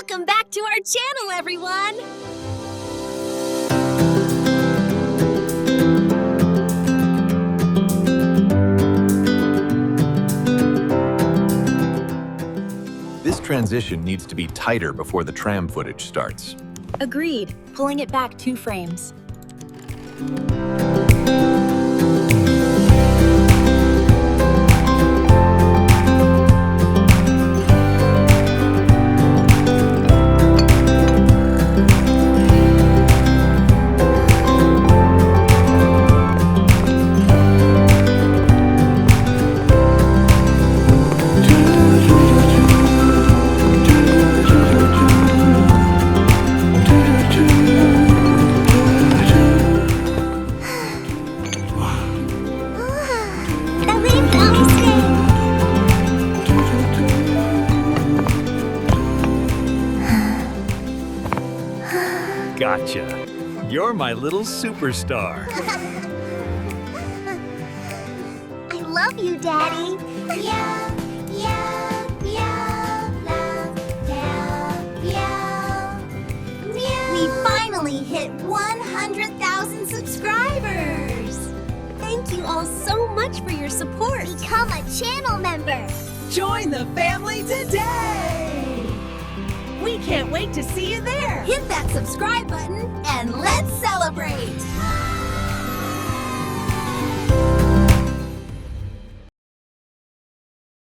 Welcome back to our channel, everyone! This transition needs to be tighter before the tram footage starts. Agreed. Pulling it back 2 frames. Gotcha. You're my little superstar. I love you, Daddy. Meow, meow, meow, meow, meow, meow. We finally hit 100,000 subscribers. Thank you all so much for your support. Become a channel member. Join the family today. We can't wait to see you there. Hit that subscribe button and let's celebrate!